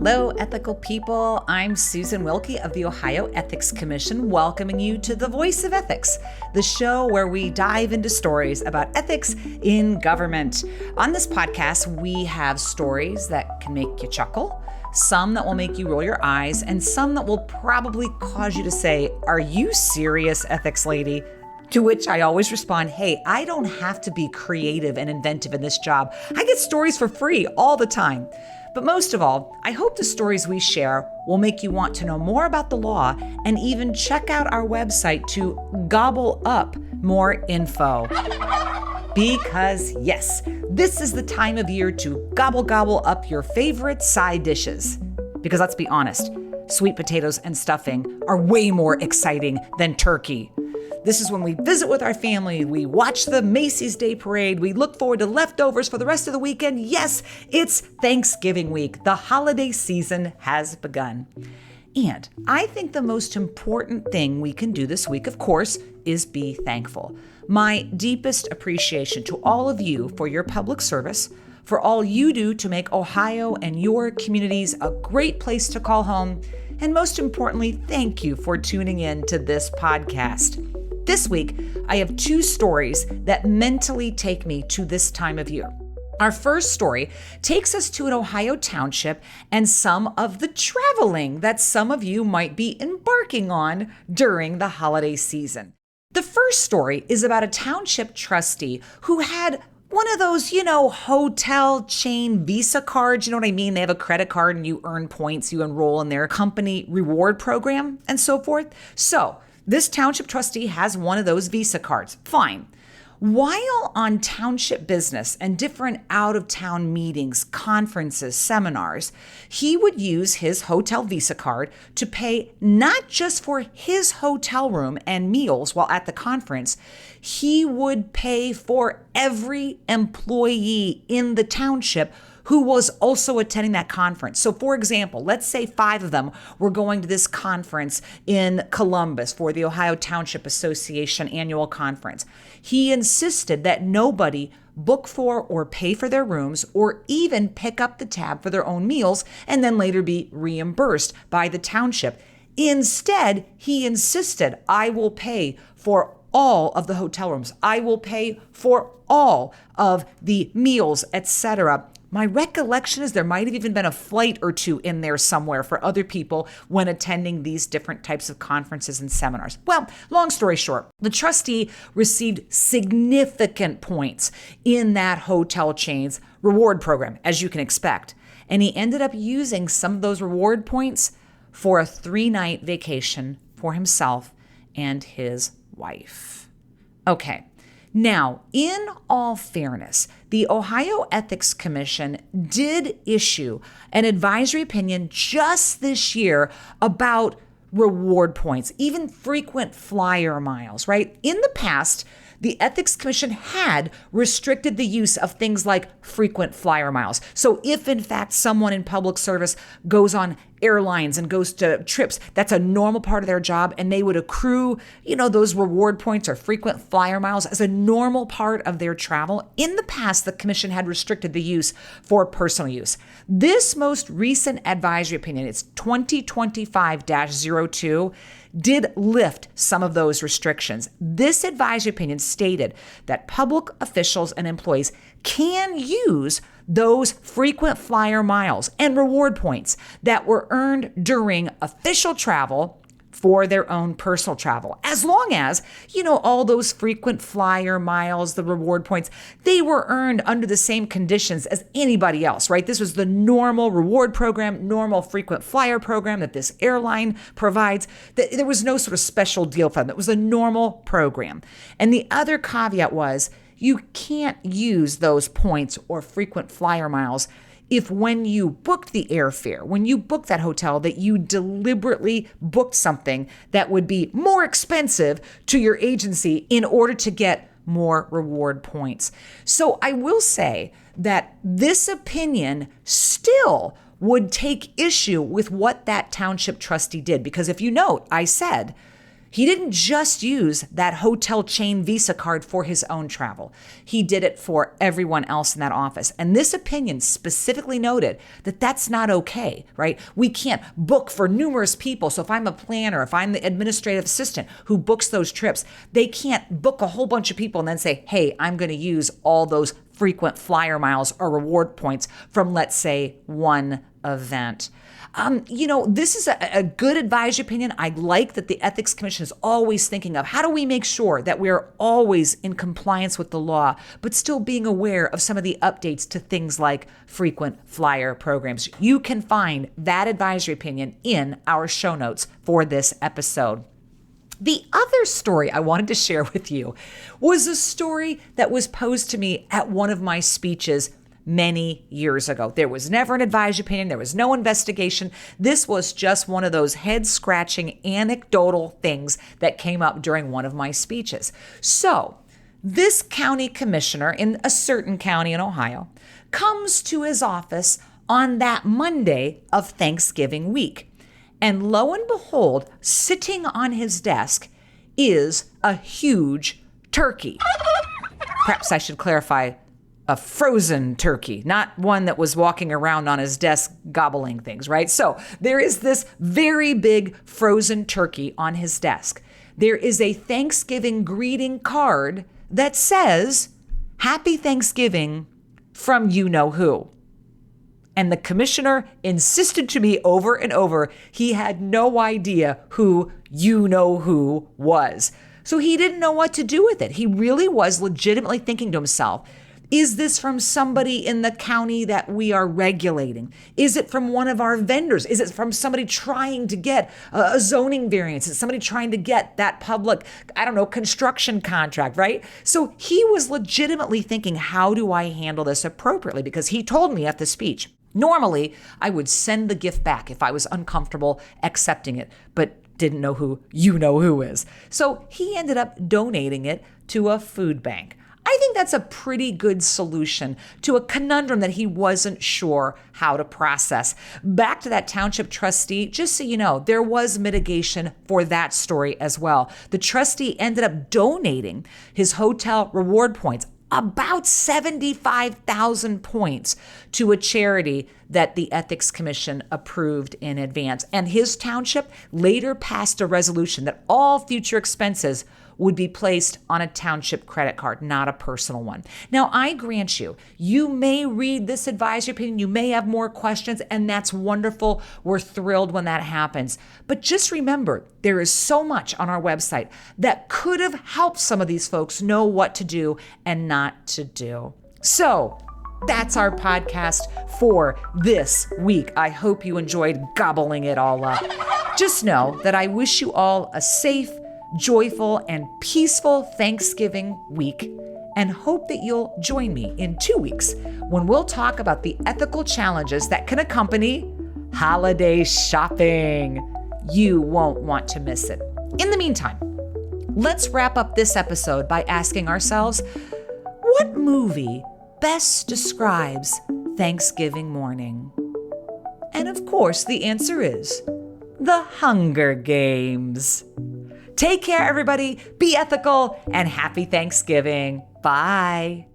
Hello, ethical people. I'm Susan Wilkie of the Ohio Ethics Commission, welcoming you to The Voice of Ethics, the show where we dive into stories about ethics in government. On this podcast, we have stories that can make you chuckle, some that will make you roll your eyes, and some that will probably cause you to say, "Are you serious, ethics lady?" To which I always respond, hey, I don't have to be creative and inventive in this job. I get stories for free all the time. But most of all, I hope the stories we share will make you want to know more about the law and even check out our website to gobble up more info. Because yes, this is the time of year to gobble up your favorite side dishes. Because let's be honest, sweet potatoes and stuffing are way more exciting than turkey. This is when we visit with our family, we watch the Macy's Day Parade, we look forward to leftovers for the rest of the weekend. Yes, it's Thanksgiving week. The holiday season has begun. And I think the most important thing we can do this week, of course, is be thankful. My deepest appreciation to all of you for your public service, for all you do to make Ohio and your communities a great place to call home, and most importantly, thank you for tuning in to this podcast. This week, I have two stories that mentally take me to this time of year. Our first story takes us to an Ohio township and some of the traveling that some of you might be embarking on during the holiday season. The first story is about a township trustee who had one of those, hotel chain Visa cards. You know what I mean? They have a credit card and you earn points, you enroll in their company reward program and so forth. So this township trustee has one of those Visa cards. Fine. While on township business and different out-of-town meetings, conferences, seminars, he would use his hotel Visa card to pay not just for his hotel room and meals while at the conference, he would pay for every employee in the township who was also attending that conference. So for example, let's say 5 of them were going to this conference in Columbus for the Ohio Township Association annual conference. He insisted that nobody book for or pay for their rooms or even pick up the tab for their own meals and then later be reimbursed by the township. Instead, he insisted, I will pay for all of the hotel rooms. I will pay for all of the meals, etc. My recollection is there might have even been a flight or two in there somewhere for other people when attending these different types of conferences and seminars. Well, long story short, the trustee received significant points in that hotel chain's reward program, as you can expect. And he ended up using some of those reward points for a 3-night vacation for himself and his wife. Okay. Now, in all fairness, the Ohio Ethics Commission did issue an advisory opinion just this year about reward points, even frequent flyer miles, right? In the past, the Ethics Commission had restricted the use of things like frequent flyer miles. So if in fact someone in public service goes on airlines and goes to trips, that's a normal part of their job, and they would accrue, those reward points or frequent flyer miles as a normal part of their travel. In the past, the commission had restricted the use for personal use. This most recent advisory opinion, it's 2025-02, did lift some of those restrictions. This advisory opinion stated that public officials and employees can use those frequent flyer miles and reward points that were earned during official travel for their own personal travel, as long as, all those frequent flyer miles, the reward points, they were earned under the same conditions as anybody else, right? This was the normal reward program, normal frequent flyer program that this airline provides. There was no sort of special deal for them. It was a normal program. And the other caveat was you can't use those points or frequent flyer miles if when you booked the airfare, when you booked that hotel, that you deliberately booked something that would be more expensive to your agency in order to get more reward points. So I will say that this opinion still would take issue with what that township trustee did. Because if you note, I said, He didn't just use that hotel chain Visa card for his own travel. He did it for everyone else in that office. And this opinion specifically noted that that's not okay, right? We can't book for numerous people. So if I'm a planner, if I'm the administrative assistant who books those trips, they can't book a whole bunch of people and then say, hey, I'm going to use all those frequent flyer miles or reward points from, let's say, one event. This is a good advisory opinion. I like that the Ethics Commission is always thinking of how do we make sure that we're always in compliance with the law, but still being aware of some of the updates to things like frequent flyer programs. You can find that advisory opinion in our show notes for this episode. The other story I wanted to share with you was a story that was posed to me at one of my speeches many years ago. There was never an advisory opinion. There was no investigation. This was just one of those head-scratching anecdotal things that came up during one of my speeches. So this county commissioner in a certain county in Ohio comes to his office on that Monday of Thanksgiving week. And lo and behold, sitting on his desk is a huge turkey. Perhaps I should clarify, a frozen turkey, not one that was walking around on his desk gobbling things, right? So there is this very big frozen turkey on his desk. There is a Thanksgiving greeting card that says, Happy Thanksgiving from you-know-who. And the commissioner insisted to me over and over, he had no idea who you-know-who was. So he didn't know what to do with it. He really was legitimately thinking to himself, is this from somebody in the county that we are regulating? Is it from one of our vendors? Is it from somebody trying to get a zoning variance? Is it somebody trying to get that public, construction contract, right? So he was legitimately thinking, how do I handle this appropriately? Because he told me at the speech, normally I would send the gift back if I was uncomfortable accepting it, but didn't know who you-know-who is. So he ended up donating it to a food bank. I think that's a pretty good solution to a conundrum that he wasn't sure how to process. Back to that township trustee, just so you know, there was mitigation for that story as well. The trustee ended up donating his hotel reward points, about 75,000 points, to a charity that the Ethics Commission approved in advance. And his township later passed a resolution that all future expenses would be placed on a township credit card, not a personal one. Now, I grant you, you may read this advisory opinion, you may have more questions, and that's wonderful. We're thrilled when that happens. But just remember, there is so much on our website that could have helped some of these folks know what to do and not to do. So that's our podcast for this week. I hope you enjoyed gobbling it all up. Just know that I wish you all a safe, joyful, and peaceful Thanksgiving week, and hope that you'll join me in 2 weeks when we'll talk about the ethical challenges that can accompany holiday shopping. You won't want to miss it. In the meantime, let's wrap up this episode by asking ourselves, what movie best describes Thanksgiving morning? And of course, the answer is The Hunger Games. Take care, everybody. Be ethical and happy Thanksgiving. Bye.